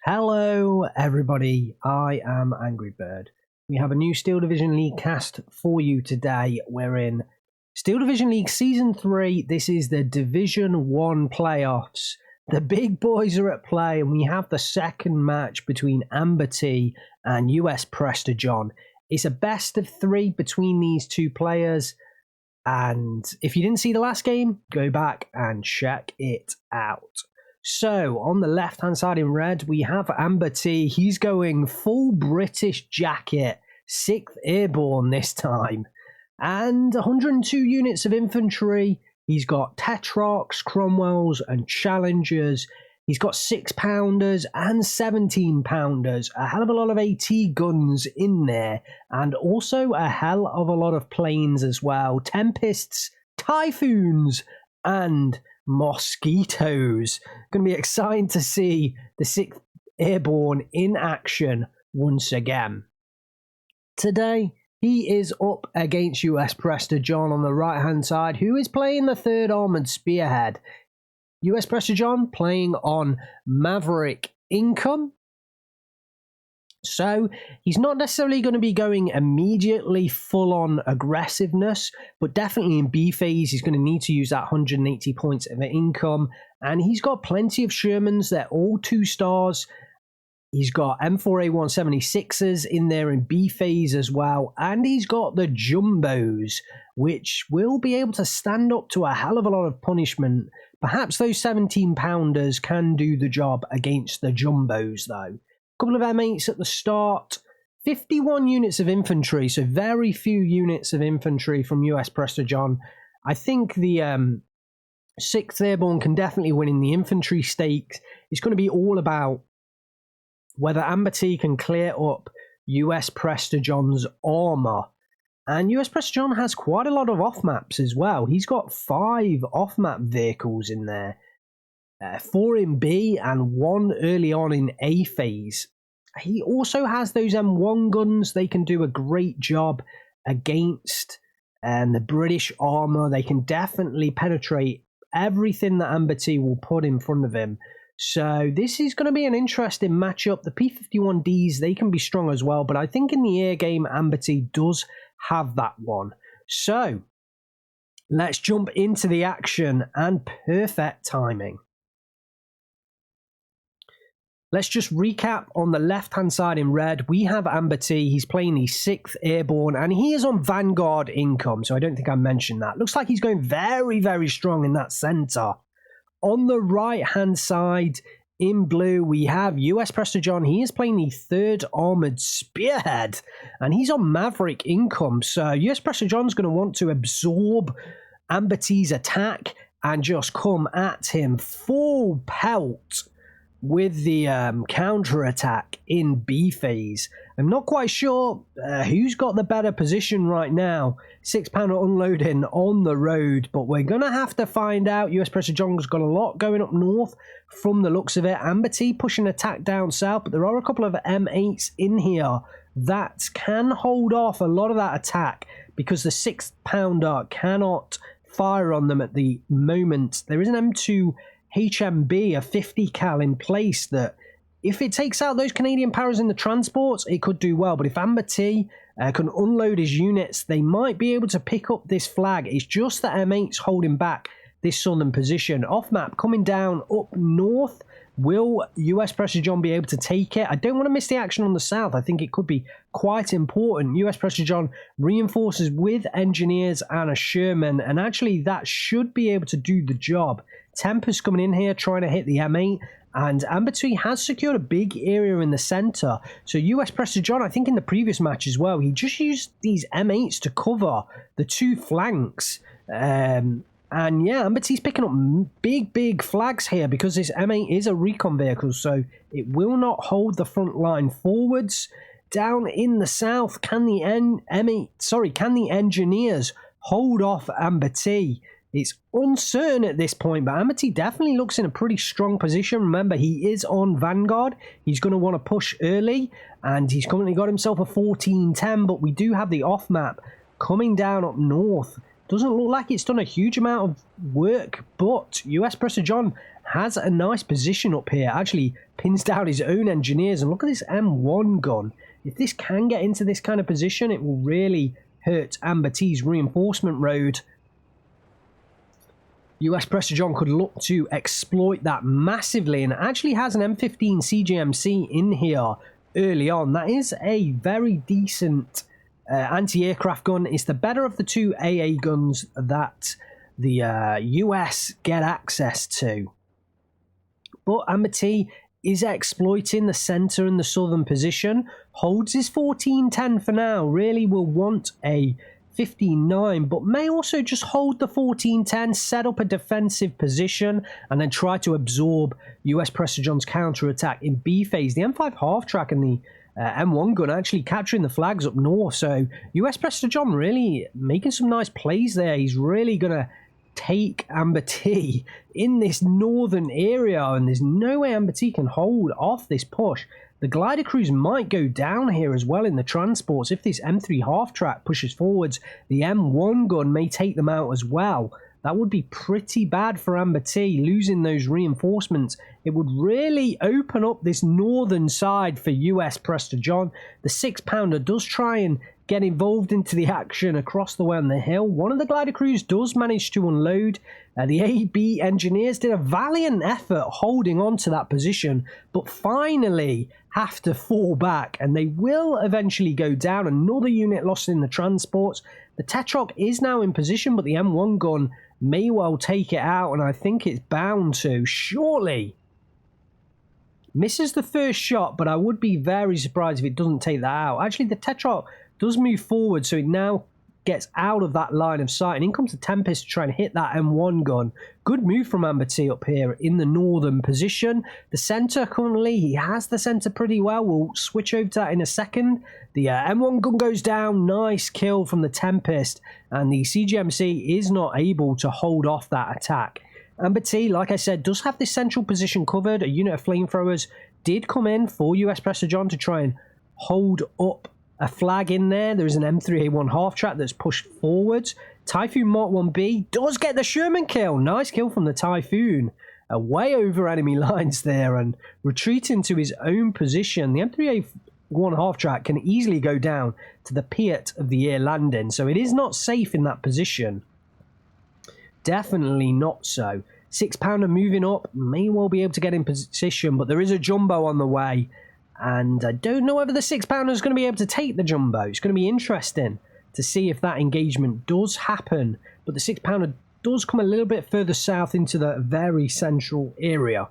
Hello everybody, I am Angry Bird. We have a new Steel Division League cast for you today. We're in Steel Division League Season 3. This is the Division 1 playoffs. The big boys are at play and we have the second match between Amber T and US Prestigion. It's a best of 3 between these two players. And if you didn't see the last game, go back and check it out. So, on the left-hand side in red, we have Amber T. He's going full British jacket, 6th Airborne this time. And 102 units of infantry. He's got Tetrarchs, Cromwells, and Challengers. He's got 6-pounders and 17-pounders. A hell of a lot of AT guns in there. And also a hell of a lot of planes as well. Tempests, Typhoons, and Mosquitoes. Going to be exciting to see the 6th Airborne in action once again. Today, he is up against US Prestigion on the right-hand side, who is playing the 3rd Armoured Spearhead. US Prestigion playing on Maverick Income. So he's not necessarily going to be going immediately full-on aggressiveness, but definitely in B phase, he's going to need to use that 180 points of income. And he's got plenty of Shermans. They're all 2 stars. He's got M4A176s in there in B phase as well. And he's got the Jumbos, which will be able to stand up to a hell of a lot of punishment. Perhaps those 17-pounders can do the job against the Jumbos, though. Couple of M8s at the start, 51 units of infantry, so very few units of infantry from US Prestigion. I think the 6th Airborne can definitely win in the infantry stakes. It's going to be all about whether Amber T can clear up US Prestigion's armour. And US Prestigion has quite a lot of off-maps as well. He's got 5 off-map vehicles in there. 4 in B and 1 early on in A phase. He also has those M1 guns. They can do a great job against the British armour. They can definitely penetrate everything that Amber T will put in front of him. So this is going to be an interesting matchup. The P51Ds, they can be strong as well. But I think in the air game, Amber T does have that one. So let's jump into the action and perfect timing. Let's just recap on the left-hand side in red. We have Amber T. He's playing the 6th Airborne, and he is on Vanguard income, so I don't think I mentioned that. Looks like he's going very, very strong in that center. On the right-hand side in blue, we have US Prestigion. He is playing the 3rd Armoured Spearhead, and he's on Maverick income. So US Prestigion's going to want to absorb Amber T's attack and just come at him full pelt with the counter-attack in B phase. I'm not quite sure who's got the better position right now. 6-pounder unloading on the road, but we're going to have to find out. US Prestigion's got a lot going up north from the looks of it. Amber T pushing attack down south, but there are a couple of M8s in here that can hold off a lot of that attack because the 6-pounder cannot fire on them at the moment. There is an M2 HMB, a 50 cal in place that if it takes out those Canadian powers in the transports, it could do well. But if Amber T can unload his units, they might be able to pick up this flag. It's just that M8's holding back this southern position. Off map, coming down up north. Will US Prestigion be able to take it? I don't want to miss the action on the south. I think it could be quite important. US Prestigion reinforces with engineers and a Sherman, and actually that should be able to do the job. Tempest coming in here trying to hit the M8, and Amber T has secured a big area in the center. So US Prestigion, I think in the previous match as well, he just used these M8s to cover the 2 flanks. And yeah, Amber T's picking up big flags here because this M8 is a recon vehicle, so it will not hold the front line forwards. Down in the south, can the engineers hold off Amber T? It's uncertain at this point, but Amber T definitely looks in a pretty strong position. Remember, he is on Vanguard. He's going to want to push early, and he's currently got himself a 14-10, but we do have the off-map coming down up north. Doesn't look like it's done a huge amount of work, but US Prestigion has a nice position up here. Actually pins down his own engineers. And look at this M1 gun. If this can get into this kind of position, it will really hurt Amber T's reinforcement road. US Prester John could look to exploit that massively, and actually has an M15 CGMC in here early on. That is a very decent anti-aircraft gun. It's the better of the two AA guns that the US get access to. But Amber T is exploiting the center and the southern position, holds his 1410 for now, really will want a 15-9, but may also just hold the 1410, set up a defensive position, and then try to absorb US Prester John's counter-attack in B phase. The M5 half-track and the M1 gun actually capturing the flags up north, so US Prester John really making some nice plays there. He's really going to take Amber T in this northern area, and there's no way Amber T can hold off this push. The glider crews might go down here as well in the transports. If this M3 half-track pushes forwards, the M1 gun may take them out as well. That would be pretty bad for Amber T, losing those reinforcements. It would really open up this northern side for US Prester John. The 6-pounder does try and get involved into the action across the way on the hill. One of the glider crews does manage to unload. The AB engineers did a valiant effort holding on to that position, but finally have to fall back, and they will eventually go down. Another unit lost in the transports. The Tetrock is now in position, but the M1 gun may well take it out, and I think it's bound to shortly. Misses the first shot, but I would be very surprised if it doesn't take that out. Actually, the Tetrock does move forward, so it now gets out of that line of sight, and in comes the Tempest to try and hit that M1 gun. Good move from Amber T up here in the northern position. The center currently, he has the center pretty well. We'll switch over to that in a second. The M1 gun goes down. Nice kill from the Tempest, and the CGMC is not able to hold off that attack. Amber T, like I said, does have this central position covered. A unit of flamethrowers did come in for US Prester John to try and hold up a flag in there. There is an M3A1 half-track that's pushed forwards. Typhoon Mark 1B does get the Sherman kill. Nice kill from the Typhoon. Way over enemy lines there and retreating to his own position. The M3A1 half-track can easily go down to the Piat of the air landing, so it is not safe in that position. Definitely not so. 6-pounder moving up, may well be able to get in position, but there is a jumbo on the way. And I don't know whether the 6-pounder is going to be able to take the jumbo. It's going to be interesting to see if that engagement does happen. But the 6-pounder does come a little bit further south into the very central area.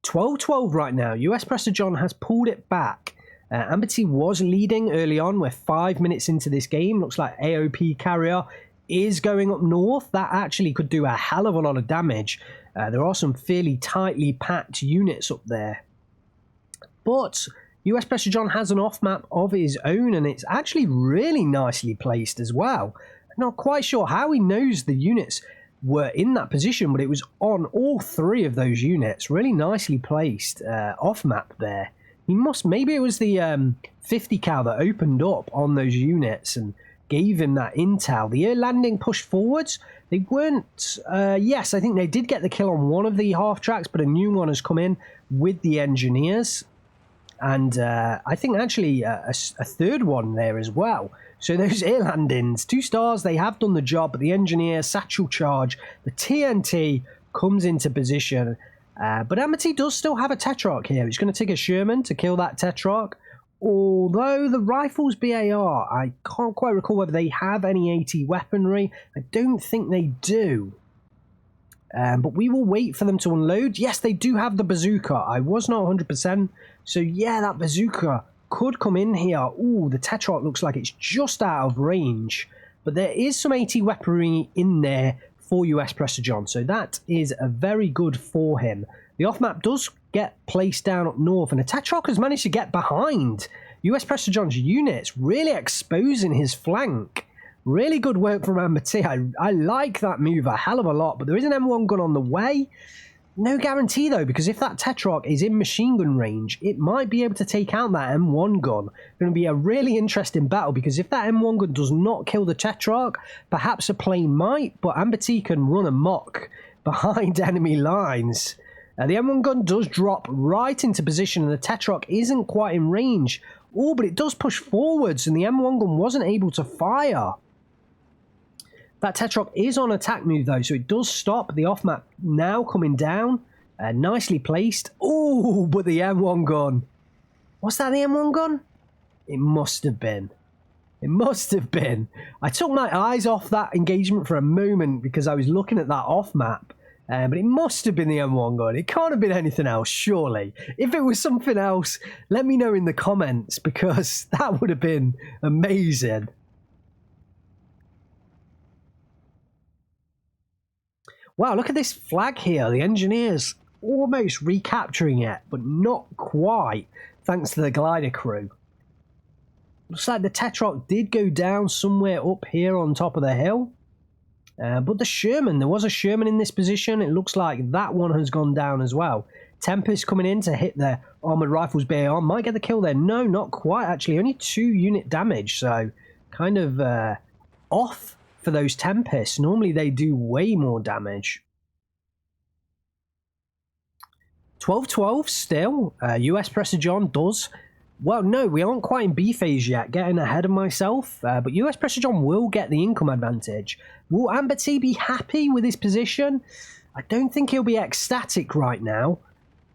12-12 right now. US Prester John has pulled it back. Amber T was leading early on. We're 5 minutes into this game. Looks like AOP carrier is going up north. That actually could do a hell of a lot of damage. There are some fairly tightly packed units up there. But US Prester John has an off-map of his own, and it's actually really nicely placed as well. I'm not quite sure how he knows the units were in that position, but it was on all 3 of those units. Really nicely placed off-map there. He must, maybe it was the 50 cal that opened up on those units and gave him that intel. The air landing pushed forwards. They weren't, yes, I think they did get the kill on one of the half-tracks, but a new one has come in with the engineers. And I think actually a third one there as well. So those air landings, 2 stars, they have done the job, but the engineer, satchel charge, the TNT comes into position. But Amber T does still have a Tetrarch here. He's going to take a Sherman to kill that Tetrarch. Although the rifles BAR, I can't quite recall whether they have any AT weaponry. I don't think they do. But we will wait for them to unload. Yes, they do have the bazooka. I was not 100%. So yeah, that bazooka could come in here. Ooh, the Tetrarch looks like it's just out of range. But there is some AT weaponry in there for US Prester John. So that is a very good for him. The off-map does get placed down up north, and the Tetrarch has managed to get behind US Prester John's units, really exposing his flank. Really good work from Amber T. I like that move a hell of a lot, but there is an M1 gun on the way. No guarantee though, because if that Tetrarch is in machine gun range, it might be able to take out that M1 gun. It's going to be a really interesting battle, because if that M1 gun does not kill the Tetrarch, perhaps a plane might, but Amber T can run amok behind enemy lines. The M1 gun does drop right into position, and the Tetrarch isn't quite in range. Oh, but it does push forwards, and the M1 gun wasn't able to fire. That Tetrarch is on attack move, though, so it does stop. The off-map now coming down. Nicely placed. Oh, but the M1 gun. Was that the M1 gun? It must have been. It must have been. I took my eyes off that engagement for a moment because I was looking at that off-map. But it must have been the M1 gun. It can't have been anything else, surely. If it was something else, let me know in the comments, because that would have been amazing. Wow, look at this flag here. The engineers almost recapturing it, but not quite, thanks to the glider crew. Looks like the Tetrarch did go down somewhere up here on top of the hill. But the Sherman, there was a Sherman in this position. It looks like that one has gone down as well. Tempest coming in to hit the Armoured Rifles BAR. Might get the kill there. No, not quite, actually. Only 2 unit damage, so kind of off for those Tempests. Normally they do way more damage. 12-12 still. US Presser John does... Well, no, we aren't quite in B phase yet, getting ahead of myself. But US Presser John will get the income advantage. Will Amber T be happy with his position? I don't think he'll be ecstatic right now,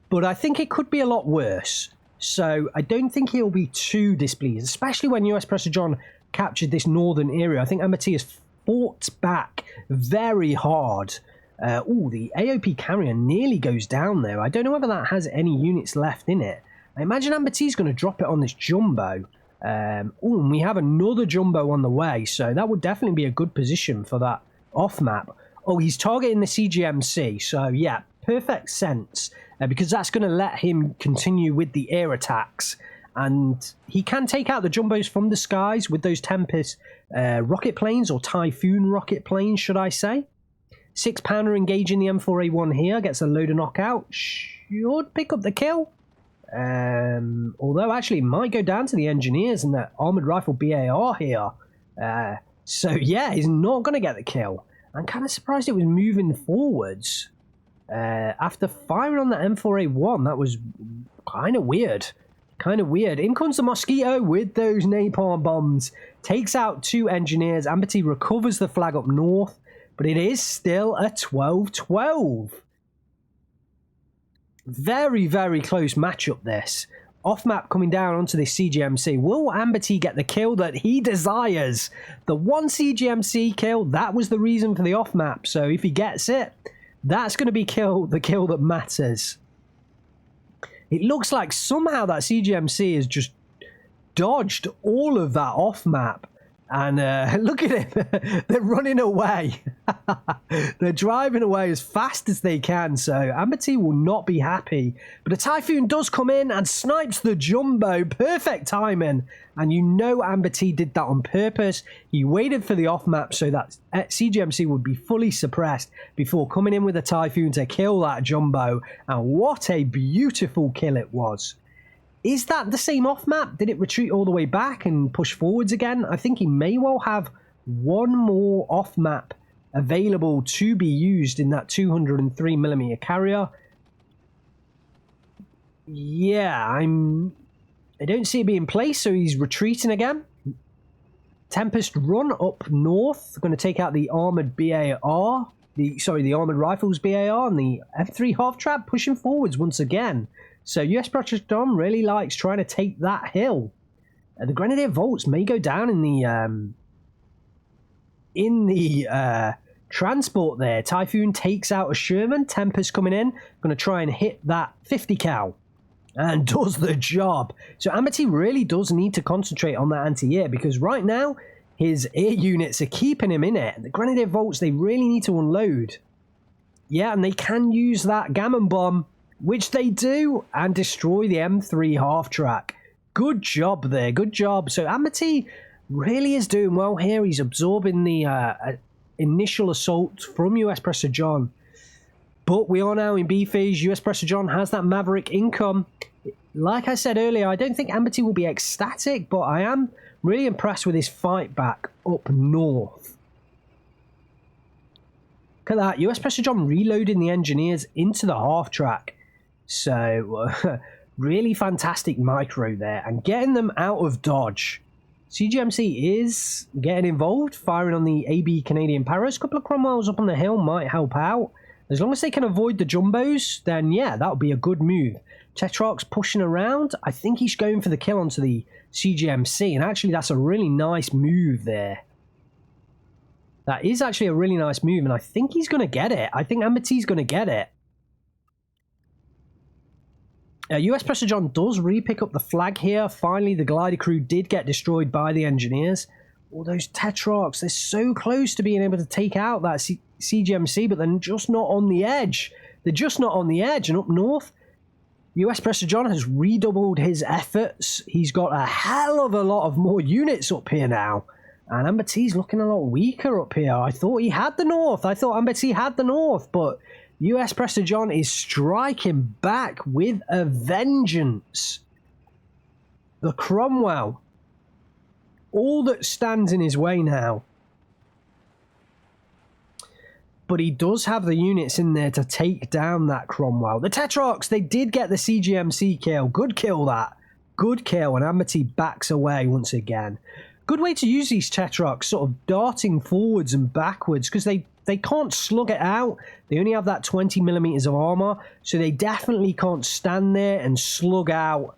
but I think it could be a lot worse. So I don't think he'll be too displeased, especially when US Presser John captured this northern area. I think Amber T has fought back very hard. Oh, the AOP carrier nearly goes down there. I don't know whether that has any units left in it. I imagine Amber T's going to drop it on this jumbo. Oh, and we have another jumbo on the way, so that would definitely be a good position for that off-map. Oh, he's targeting the CGMC, so yeah, perfect sense, because that's going to let him continue with the air attacks, and he can take out the jumbos from the skies with those Tempest rocket planes, or Typhoon rocket planes, should I say. 6-pounder engaging the M4A1 here, gets a load of knockout, should pick up the kill. Although actually it might go down to the engineers and that Armoured Rifle BAR here. So yeah, he's not going to get the kill. I'm kind of surprised it was moving forwards. After firing on the M4A1, that was kind of weird. Kind of weird. In comes the Mosquito with those napalm bombs. Takes out 2 engineers. Amber T recovers the flag up north. But it is still a 12-12. Very, very close matchup this. Off-map coming down onto this CGMC. Will Amber T get the kill that he desires? The 1 CGMC kill, that was the reason for the off-map. So if he gets it, that's going to be the kill that matters. It looks like somehow that CGMC has just dodged all of that off-map. And look at it, they're running away. They're driving away as fast as they can, so Amber T will not be happy. But a Typhoon does come in and snipes the jumbo. Perfect timing. And you know Amber T did that on purpose. He waited for the off-map so that CGMC would be fully suppressed before coming in with a Typhoon to kill that jumbo. And what a beautiful kill it was. Is that the same off-map? Did it retreat all the way back and push forwards again? I think he may well have one more off-map available to be used in that 203mm carrier. Yeah, I don't see it being placed, so he's retreating again. Tempest run up north. Going to take out the Armoured BAR. The Armoured Rifles BAR and the F3 half-trap pushing forwards once again. So US Presser John really likes trying to take that hill. The Grenadier Volts may go down in the transport there. Typhoon takes out a Sherman. Tempest coming in. Going to try and hit that 50 cal. And does the job. So Amber T really does need to concentrate on that anti-air, because right now his air units are keeping him in it. The Grenadier Volts, they really need to unload. Yeah, and they can use that Gammon Bomb, which they do, and destroy the M3 half-track. Good job there, good job. So Amber T really is doing well here. He's absorbing the initial assault from US Presser John. But we are now in B phase. US Pressure John has that Maverick income. Like I said earlier, I don't think Amber will be ecstatic, but I am really impressed with his fight back up north. Look at that. US Pressure John reloading the engineers into the half track. So, really fantastic micro there. And getting them out of dodge. CGMC is getting involved, firing on the AB Canadian Paras. A couple of Cromwells up on the hill might help out. As long as they can avoid the jumbos, then yeah, that would be a good move. Tetrarch's pushing around. I think he's going for the kill onto the CGMC. And actually, that's a really nice move there. That is actually a really nice move. And I think he's going to get it. I think Amber T's going to get it. US Pressure John does re-pick up the flag here. Finally, the glider crew did get destroyed by the engineers. All those Tetrarchs, they're so close to being able to take out that CGMC, but they're just not on the edge. They're just not on the edge. And up north, US Pressure John has redoubled his efforts. He's got a hell of a lot of more units up here now. And Amber T's looking a lot weaker up here. I thought he had the north. I thought Amber T had the north, but US Pressure John is striking back with a vengeance. The Cromwell. All that stands in his way now. But he does have the units in there to take down that Cromwell. The Tetrarchs, they did get the CGMC kill. Good kill, that. Good kill. And Amber T backs away once again. Good way to use these Tetrarchs, sort of darting forwards and backwards, because they can't slug it out. They only have that 20 millimeters of armor, so they definitely can't stand there and slug out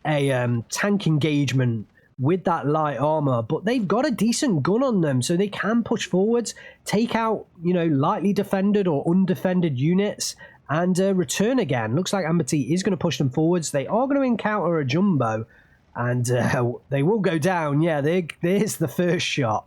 a tank engagement with that light armor. But they've got a decent gun on them, so they can push forwards, take out, you know, lightly defended or undefended units, and return again. Looks like Amber T is going to push them forwards. They are going to encounter a jumbo, and they will go down. Yeah, there's the first shot.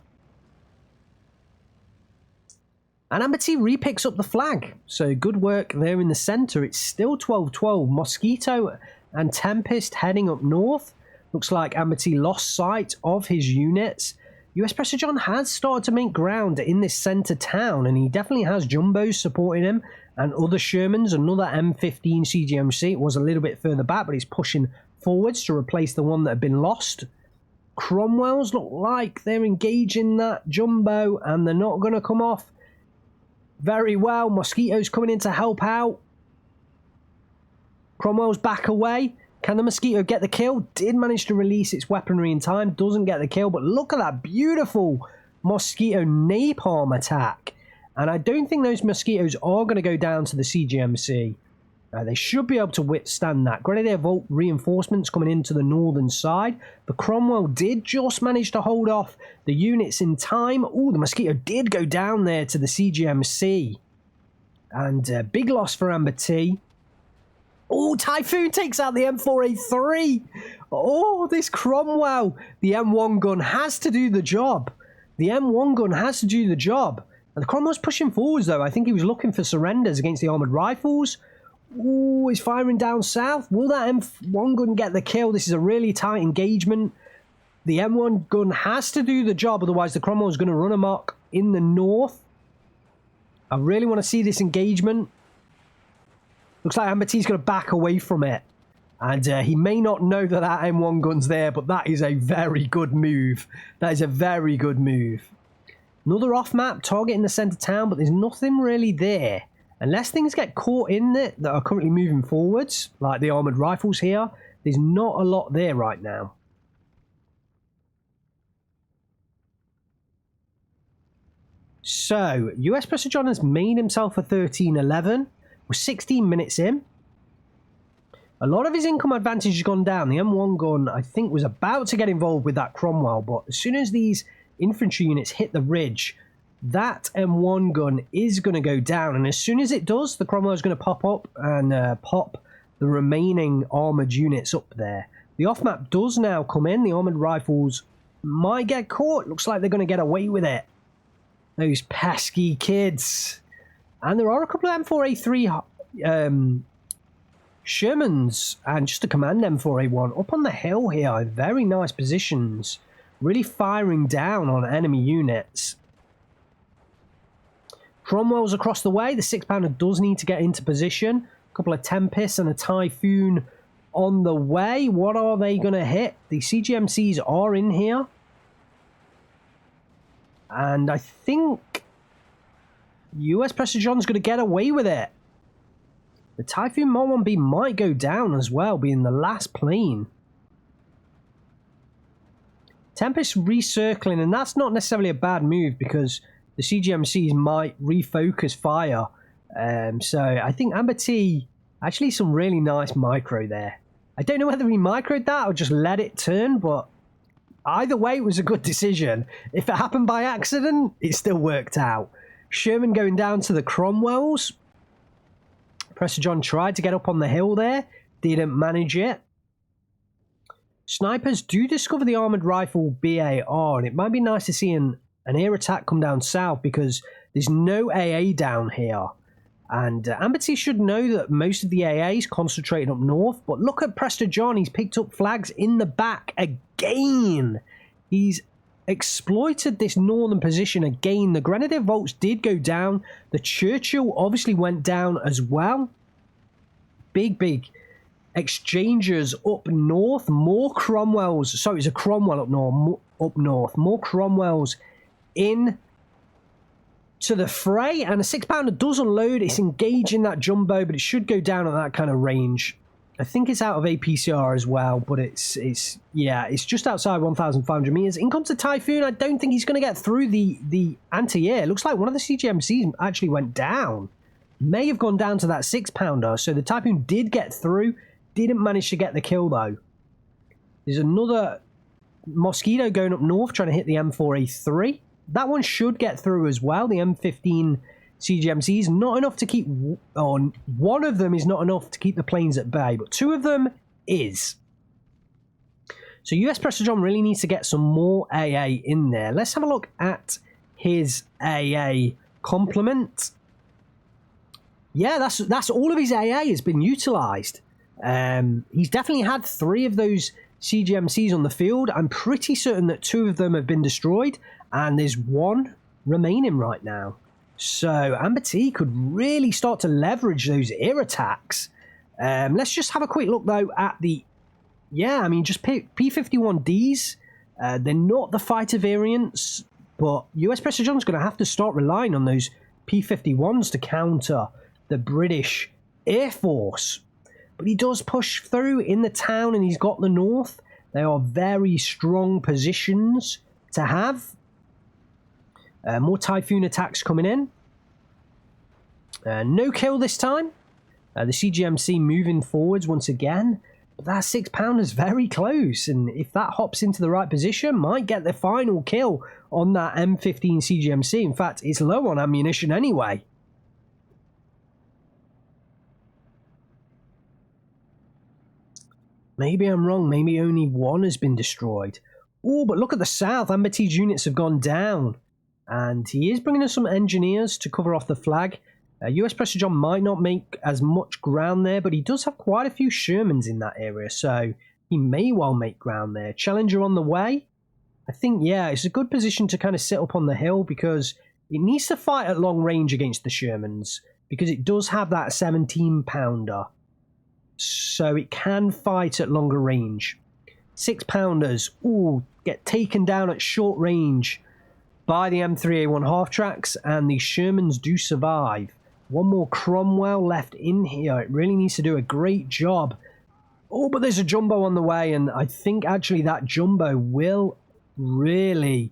And Amber T repicks up the flag. So good work there in the center. It's still 12-12. Mosquito and Tempest heading up north. Looks like Amber T lost sight of his units. US Pressure John has started to make ground in this center town, and he definitely has jumbos supporting him and other Shermans, another M15 CGMC. It was a little bit further back, but he's pushing forwards to replace the one that had been lost. Cromwells look like they're engaging that jumbo, and they're not going to come off very well. Mosquito's coming in to help out. Cromwell's back away. Can the Mosquito get the kill? Did manage to release its weaponry in time. Doesn't get the kill, but look at that beautiful Mosquito napalm attack. And I don't think those Mosquitoes are going to go down to the CGMC. They should be able to withstand that. Grenadier Volt reinforcements coming into the northern side. The Cromwell did just manage to hold off the units in time. Oh, the Mosquito did go down there to the CGMC. And big loss for Amber T. Oh, Typhoon takes out the M4A3. Oh, this Cromwell. The M1 gun has to do the job. The M1 gun has to do the job. And the Cromwell's pushing forwards, though. I think he was looking for surrenders against the armoured rifles. Ooh, he's firing down south. Will that M1 gun get the kill? This is a really tight engagement. The M1 gun has to do the job, otherwise the Cromwell's going to run amok in the north. I really want to see this engagement. Looks like Amber T's going to back away from it. And he may not know that that M1 gun's there, but that is a very good move. That is a very good move. Another off-map target in the centre town, but there's nothing really there. Unless things get caught in it that are currently moving forwards, like the armoured rifles here, there's not a lot there right now. So, US Pressure John has made himself a 13-11. We're 16 minutes in. A lot of his income advantage has gone down. The M1 gun, I think, was about to get involved with that Cromwell, but as soon as these infantry units hit the ridge, that M1 gun is going to go down, and as soon as it does, the Cromwell is going to pop up and pop the remaining armoured units up there. The off-map does now come in. The armoured rifles might get caught. Looks like they're going to get away with it. Those pesky kids. And there are a couple of M4A3 Shermans and just a command M4A1 up on the hill here. Very nice positions. Really firing down on enemy units. Cromwell's across the way. The 6-pounder does need to get into position. A couple of Tempests and a Typhoon on the way. What are they going to hit? The CGMCs are in here. And I think US Prester John's going to get away with it. The Typhoon Mod 1B might go down as well, being the last plane. Tempest recircling, and that's not necessarily a bad move because the CGMCs might refocus fire. So I think Amber T, actually some really nice micro there. I don't know whether he microed that or just let it turn, but either way, it was a good decision. If it happened by accident, it still worked out. Sherman going down to the Cromwells. Prester John tried to get up on the hill there. Didn't manage it. Snipers do discover the armoured rifle BAR, and it might be nice to see an air attack come down south because there's no AA down here. And Amber T should know that most of the AA is concentrated up north, but look at Prester John. He's picked up flags in the back again. He's exploited this northern position again. The Grenadier Volks did go down. The Churchill obviously went down as well. Big exchangers up north. More Cromwells. Sorry, it's a Cromwell up north. More Cromwells in to the fray, and a 6-pounder does unload. It's engaging that jumbo, but it should go down at that kind of range. I think it's out of APCR as well, but it's just outside 1,500 meters. In comes the Typhoon. I don't think he's going to get through the anti-air. Looks like one of the CGMCs actually went down. May have gone down to that 6-pounder, so the Typhoon did get through. Didn't manage to get the kill, though. There's another Mosquito going up north, trying to hit the M4A3. That one should get through as well. The M15 CGMC is not enough to keep... one of them is not enough to keep the planes at bay, but two of them is. So US Prester John really needs to get some more AA in there. Let's have a look at his AA complement. Yeah, that's all of his AA has been utilised. He's definitely had 3 of those CGMCs on the field. I'm pretty certain that 2 of them have been destroyed, and there's 1 remaining right now. So Amber T could really start to leverage those air attacks. Let's just have a quick look, though, at the... Yeah, I mean, just P-51Ds. They're not the fighter variants, but US Prester John's going to have to start relying on those P-51s to counter the British Air Force. But he does push through in the town, and he's got the north. They are very strong positions to have. More Typhoon attacks coming in. No kill this time. The CGMC moving forwards once again. But that 6-pounder is very close, and if that hops into the right position, might get the final kill on that M15 CGMC. In fact, it's low on ammunition anyway. Maybe I'm wrong. Maybe only 1 has been destroyed. Oh, but look at the south. Amber T's units have gone down. And he is bringing in some engineers to cover off the flag. US Prester John might not make as much ground there, but he does have quite a few Shermans in that area, so he may well make ground there. Challenger on the way. I think, yeah, it's a good position to kind of sit up on the hill because it needs to fight at long range against the Shermans because it does have that 17-pounder. So it can fight at longer range. 6-pounders, ooh, get taken down at short range by the M3A1 half-tracks, and the Shermans do survive. 1 more Cromwell left in here. It really needs to do a great job. Oh, but there's a jumbo on the way, and I think actually that jumbo will really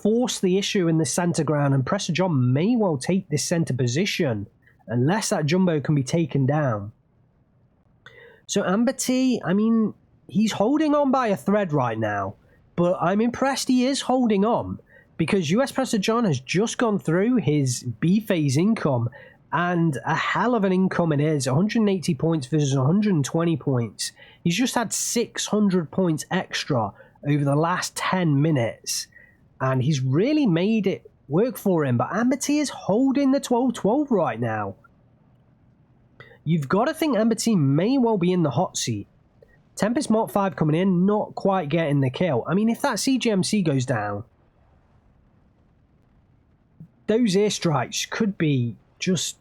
force the issue in the centre ground, and Prester John may well take this centre position unless that jumbo can be taken down. So Amber T, I mean, he's holding on by a thread right now, but I'm impressed he is holding on because US Prester John has just gone through his B-phase income, and a hell of an income it is. 180 points versus 120 points. He's just had 600 points extra over the last 10 minutes, and he's really made it work for him. But Amber T is holding the 12-12 right now. You've got to think Amber T may well be in the hot seat. Tempest Mark 5 coming in, not quite getting the kill. I mean, if that CGMC goes down, those airstrikes could be just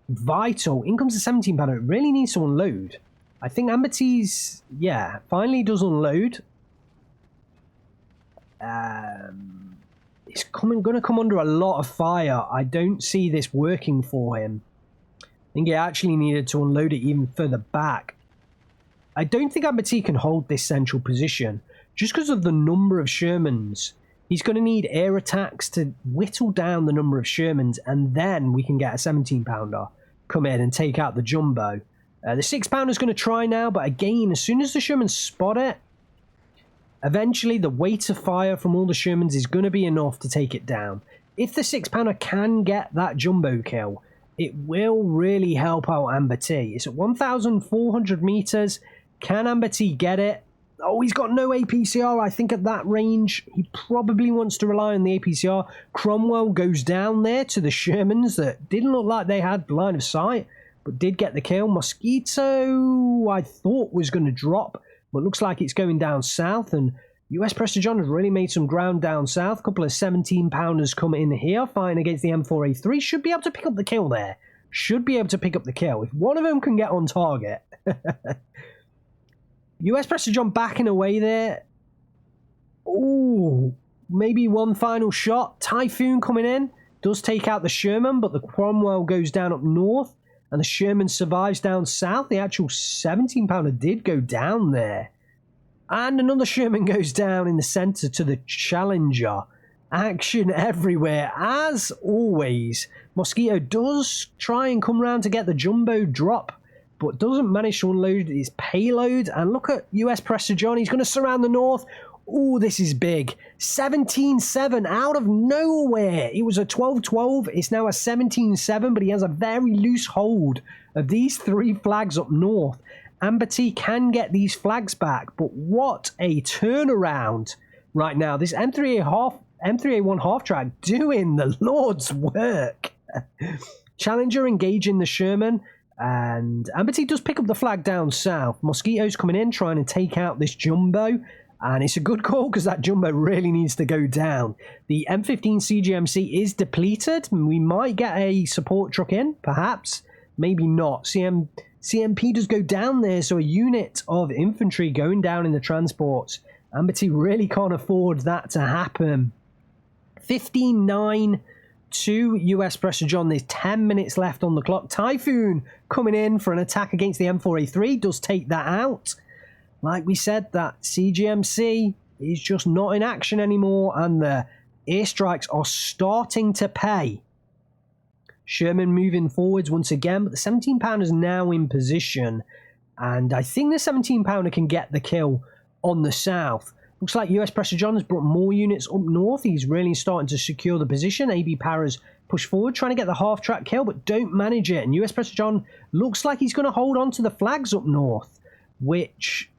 vital. In comes the 17 pounder. It really needs to unload. I think Amber T's, yeah, finally does unload. It's going to come under a lot of fire. I don't see this working for him. I think he actually needed to unload it even further back. I don't think Amber T can hold this central position just because of the number of Shermans. He's going to need air attacks to whittle down the number of Shermans, and then we can get a 17 pounder come in and take out the jumbo. The 6 pounder is going to try now, but again, as soon as the Shermans spot it, eventually the weight of fire from all the Shermans is going to be enough to take it down. If the 6 pounder can get that jumbo kill, it will really help out Amber T. It's at 1,400 meters. Can Amber T get it? Oh, he's got no APCR. I think at that range, he probably wants to rely on the APCR. Cromwell goes down there to the Shermans that didn't look like they had line of sight, but did get the kill. Mosquito, I thought was going to drop, but looks like it's going down south. And US Prester John has really made some ground down south. A couple of 17 pounders come in here, fighting against the M4A3. Should be able to pick up the kill there. Should be able to pick up the kill. If one of them can get on target. US Prester John backing away there. Ooh, maybe one final shot. Typhoon coming in. Does take out the Sherman, but the Cromwell goes down up north. And the Sherman survives down south. The actual 17 pounder did go down there. And another Sherman goes down in the center to the Challenger. Action everywhere. As always, Mosquito does try and come around to get the jumbo drop, but doesn't manage to unload his payload. And look at US Prester John. He's going to surround the north. Oh, this is big. 17-7 out of nowhere. It was a 12-12. It's now a 17-7, but he has a very loose hold of these 3 flags up north. Amber T can get these flags back, but what a turnaround right now. This M3A1 half-track doing the Lord's work. Challenger engaging the Sherman. And Amber T does pick up the flag down south. Mosquito's coming in, trying to take out this jumbo. And it's a good call because that jumbo really needs to go down. The M15 CGMC is depleted. We might get a support truck in, perhaps. Maybe not. CMP does go down there, so a unit of infantry going down in the transports. Amber T really can't afford that to happen. 15-9 to US Prester John. There's 10 minutes left on the clock. Typhoon coming in for an attack against the M4A3. Does take that out. Like we said, that CGMC is just not in action anymore, and the airstrikes are starting to pay. Sherman moving forwards once again, but the 17 pounder is now in position, and I think the 17 pounder can get the kill on the south. Looks like US Prester John has brought more units up north. He's really starting to secure the position. AB Para's push forward, trying to get the half-track kill, but don't manage it. And US Prester John looks like he's going to hold on to the flags up north, which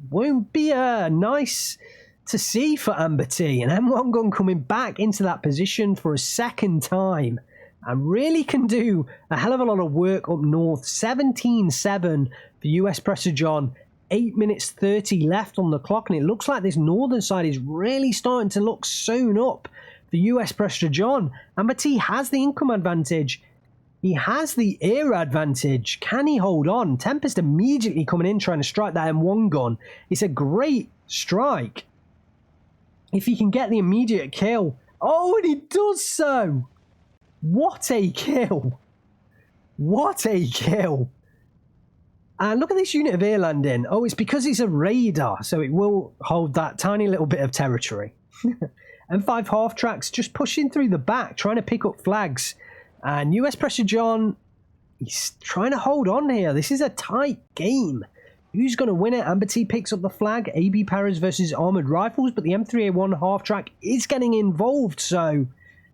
won't be nice to see for Amber T. And M1 gun coming back into that position for a second time and really can do a hell of a lot of work up north. 17-7 for US Prester John. 8 minutes 30 left on the clock, and it looks like this northern side is really starting to look sewn up for US Prester John. Amber T has the income advantage. He has the air advantage. Can he hold on? Tempest immediately coming in, trying to strike that M1 gun. It's a great strike. If he can get the immediate kill. Oh, and he does so. What a kill. What a kill. And look at this unit of air landing. Oh, it's because it's a radar, so it will hold that tiny little bit of territory. M5 half-tracks just pushing through the back, trying to pick up flags. And US Prester John, he's trying to hold on here. This is a tight game. Who's going to win it? Amber T picks up the flag. AB Paras versus Armoured Rifles, but the M3A1 half-track is getting involved. So,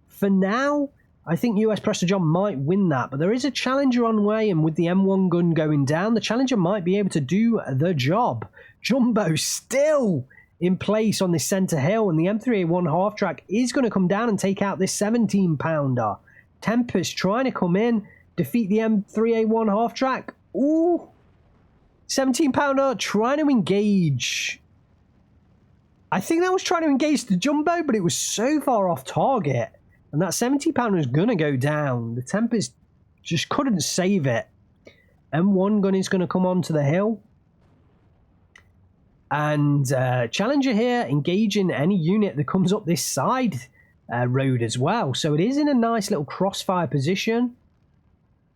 for now, I think US Prester John might win that. But there is a Challenger on way, and with the M1 gun going down, the Challenger might be able to do the job. Jumbo still in place on this centre hill, and the M3A1 half-track is going to come down and take out this 17-pounder. Tempest trying to come in, defeat the M3A1 half-track. Ooh! 17-pounder trying to engage. I think that was trying to engage the Jumbo, but it was so far off target. And that 70 pounder is going to go down. The Tempest just couldn't save it. M1 gun is going to come onto the hill. And Challenger here engaging any unit that comes up this side road as well. So it is in a nice little crossfire position.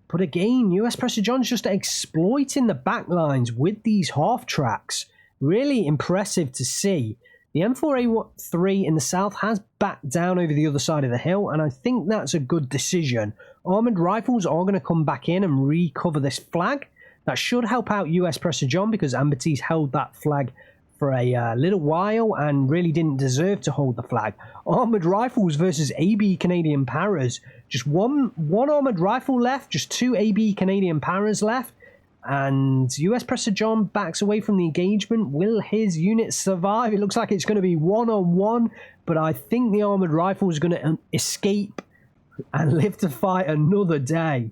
But again, US Pressure John's just exploiting the back lines with these half tracks. Really impressive to see. The M4A3 in the south has backed down over the other side of the hill, and I think that's a good decision. Armoured rifles are going to come back in and recover this flag. That should help out US Pressure John because Ambert's held that flag for a little while and really didn't deserve to hold the flag. Armoured rifles versus AB Canadian Paras. Just one armoured rifle left, just 2 AB Canadian Paras left. And US Pressure John backs away from the engagement. Will his unit survive? It looks like it's going to be one-on-one, but I think the armoured rifle is going to escape and live to fight another day.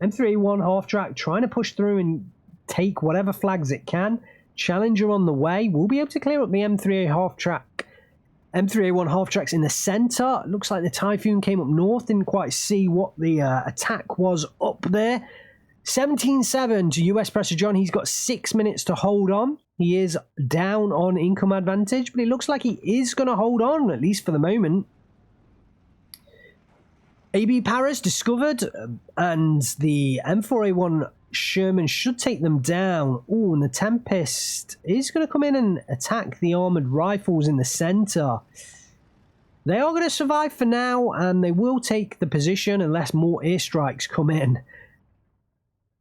M3A1 half-track trying to push through and take whatever flags it can. Challenger on the way. We'll be able to clear up the M3A half-track. M3A1 half-tracks in the centre. Looks like the Typhoon came up north. Didn't quite see what the attack was up there. 17-7 to US Pressure John. He's got 6 minutes to hold on. He is down on income advantage, but it looks like he is going to hold on, at least for the moment. AB Paras discovered, and the M4A1 Sherman should take them down. Oh, and the Tempest is going to come in and attack the armoured rifles in the centre. They are going to survive for now, and they will take the position unless more airstrikes come in.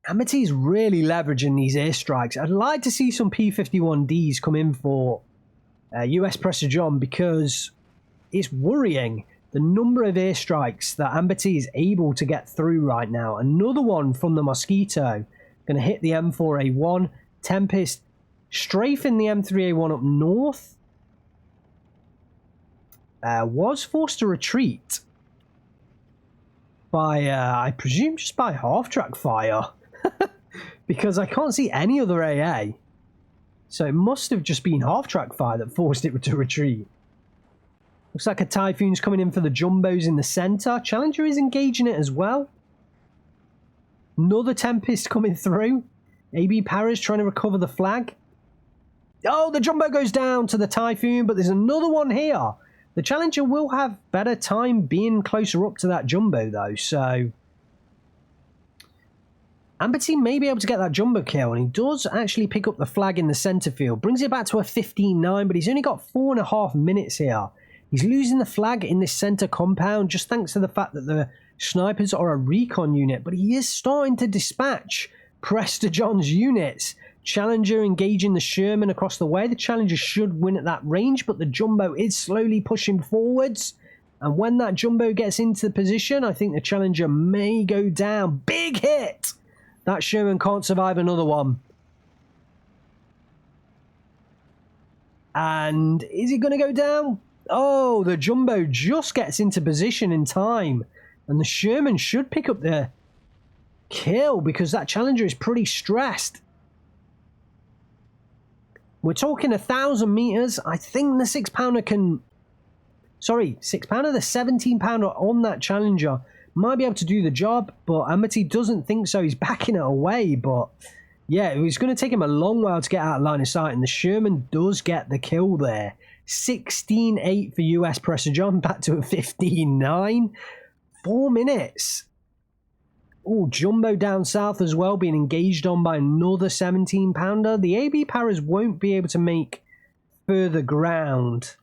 Amity is really leveraging these airstrikes. I'd like to see some P-51Ds come in for US Pressure John because it's worrying the number of airstrikes that Amity is able to get through right now. Another one from the Mosquito. Going to hit the M4A1. Tempest strafing the M3A1 up north. Was forced to retreat by, I presume, just by half-track fire. Because I can't see any other AA. So it must have just been half-track fire that forced it to retreat. Looks like a Typhoon's coming in for the Jumbos in the centre. Challenger is engaging it as well. Another Tempest coming through. AB Paras trying to recover the flag. Oh, the Jumbo goes down to the Typhoon, but there's another one here. The Challenger will have better time being closer up to that Jumbo, though, so Amberty may be able to get that Jumbo kill, and he does actually pick up the flag in the centre field. Brings it back to a 15-9, but he's only got 4.5 minutes here. He's losing the flag in this centre compound just thanks to the fact that the snipers are a recon unit, but he is starting to dispatch Prester John's units. Challenger engaging the Sherman across the way. The Challenger should win at that range, but the Jumbo is slowly pushing forwards. And when that Jumbo gets into the position, I think the Challenger may go down. Big hit! That Sherman can't survive another one. And is it going to go down? Oh, the Jumbo just gets into position in time. And the Sherman should pick up the kill because that Challenger is pretty stressed. We're talking 1,000 meters. I think the 6-pounder can... Sorry, 6-pounder, the 17-pounder on that Challenger might be able to do the job, but Amity doesn't think so. He's backing it away, but yeah, it was going to take him a long while to get out of line of sight, and the Sherman does get the kill there. 16-8 for US Pressure John, back to a 15-9. 4 minutes. Oh, Jumbo down south as well, being engaged on by another 17-pounder. The AB Paras won't be able to make further ground.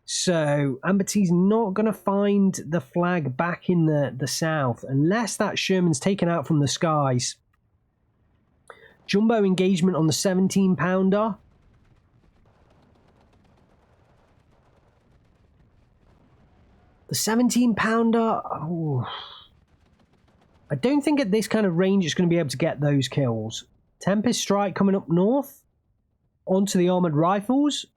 So Amberty's not going to find the flag back in the south unless that Sherman's taken out from the skies. Jumbo engagement on the 17-pounder. The 17-pounder... Oh, I don't think at this kind of range it's going to be able to get those kills. Tempest Strike coming up north. Onto the armoured rifles.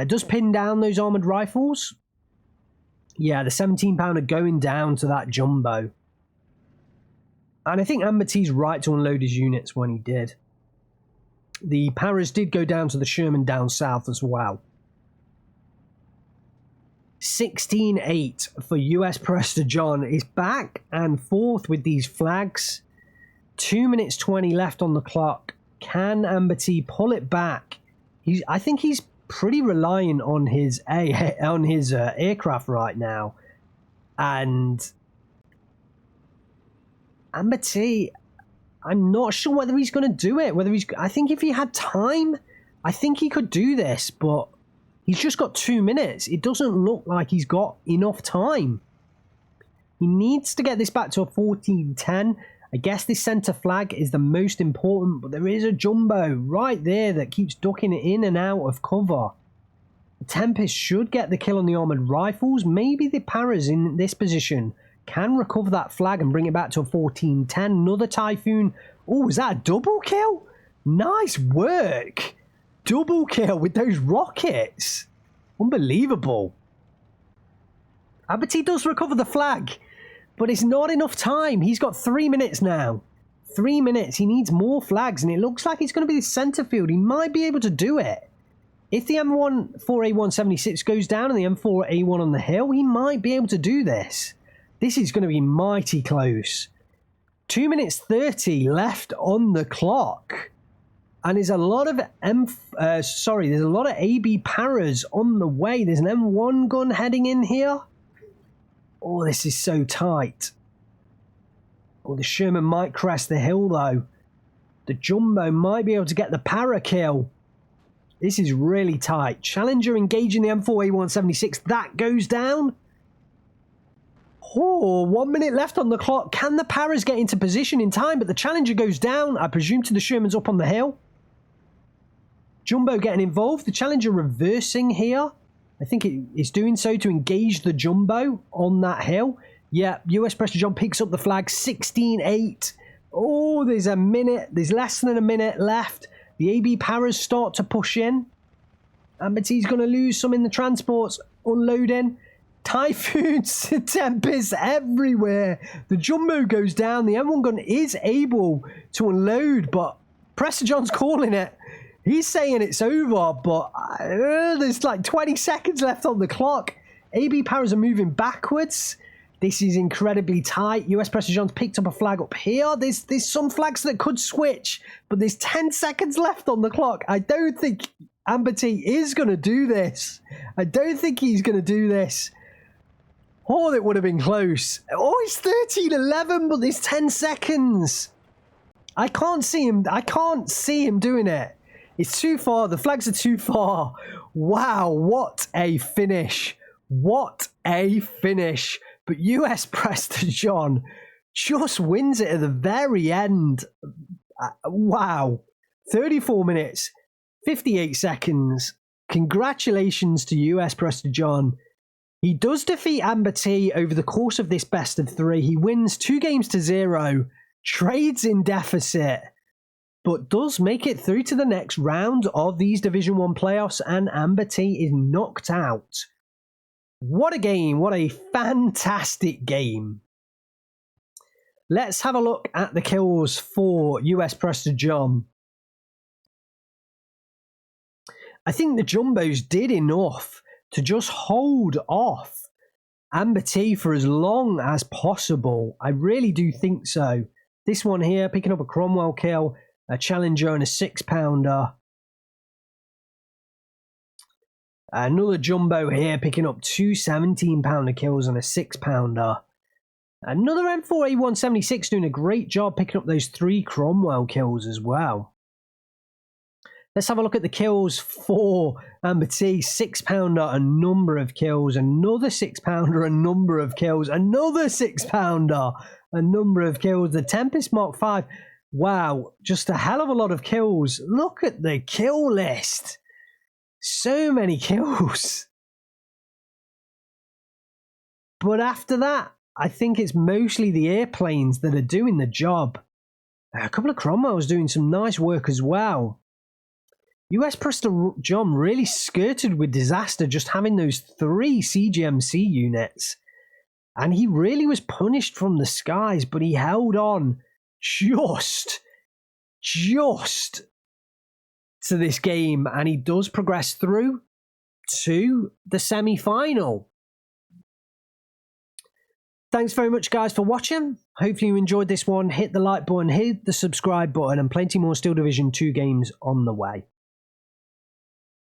Does pin down those armoured rifles. Yeah, the 17-pounder going down to that Jumbo. And I think Amberty's right to unload his units when he did. The Paras did go down to the Sherman down south as well. 16-8 for US Prester John. Is back and forth with these flags. 2 minutes 20 left on the clock. Can Amber T pull it back? I think he's pretty reliant on his aircraft right now. And Amber T, I'm not sure whether he's going to do it. I think if he had time, I think he could do this, but he's just got 2 minutes. It doesn't look like he's got enough time. He needs to get this back to a 14-10. I guess this center flag is the most important, but there is a jumbo right there that keeps ducking it in and out of cover. The Tempest should get the kill on the armored rifles. Maybe the Paras in this position can recover that flag and bring it back to a 14-10. Another Typhoon. Oh, is that a double kill? Nice work. Double kill with those rockets. Unbelievable. Abati does recover the flag, but it's not enough time. He's got 3 minutes now. 3 minutes. He needs more flags, and it looks like it's going to be the center field. He might be able to do it. If the M4A176 goes down and the M4A1 on the hill, he might be able to do this. This is going to be mighty close. 2 minutes 30 left on the clock. And there's a lot of there's a lot of AB Paras on the way. There's an M1 gun heading in here. Oh, this is so tight. Oh, the Sherman might crest the hill, though. The Jumbo might be able to get the Para kill. This is really tight. Challenger engaging the M4A176. That goes down. Oh, 1 minute left on the clock. Can the Paras get into position in time? But the Challenger goes down, I presume, to the Shermans up on the hill. Jumbo getting involved. The Challenger reversing here. I think it is doing so to engage the Jumbo on that hill. Yeah, US Prester John picks up the flag. 16-8. Oh, there's a minute. There's less than a minute left. The AB Paras start to push in. Amber T's going to lose some in the transports. Unloading. Typhoons, Tempests everywhere. The Jumbo goes down. The M1 gun is able to unload, but Prester John's calling it. He's saying it's over, but there's like 20 seconds left on the clock. AB Paras are moving backwards. This is incredibly tight. US Prester John's picked up a flag up here. There's some flags that could switch, but there's 10 seconds left on the clock. I don't think Amber T is going to do this. I don't think he's going to do this. Oh, it would have been close. Oh, it's 13-11, but there's 10 seconds. I can't see him. I can't see him doing it. It's too far. The flags are too far. Wow, what a finish. What a finish. But US Prester John just wins it at the very end. Wow. 34 minutes, 58 seconds. Congratulations to US Prester John. He does defeat Amber T over the course of this best of three. He wins 2-0, trades in deficit, but does make it through to the next round of these Division 1 playoffs, and Amber T is knocked out. What a game. What a fantastic game. Let's have a look at the kills for US Prester John. I think the Jumbos did enough to just hold off Amber T for as long as possible. I really do think so. This one here, picking up a Cromwell kill, a Challenger and a 6-pounder. Another Jumbo here, picking up 2 17-pounder kills and a 6-pounder. Another M4A176 doing a great job picking up those 3 Cromwell kills as well. Let's have a look at the kills for Amber T. 6-pounder, a number of kills. Another 6-pounder, a number of kills. Another 6-pounder, a number of kills. The Tempest Mark 5. Wow, just a hell of a lot of kills. Look at the kill list. So many kills. But after that, I think it's mostly the airplanes that are doing the job. A couple of Cromwells doing some nice work as well. US Prester John really skirted with disaster just having those 3 CGMC units. And he really was punished from the skies, but he held on just to this game. And he does progress through to the semi-final. Thanks very much, guys, for watching. Hopefully you enjoyed this one. Hit the like button, hit the subscribe button, and plenty more Steel Division 2 games on the way.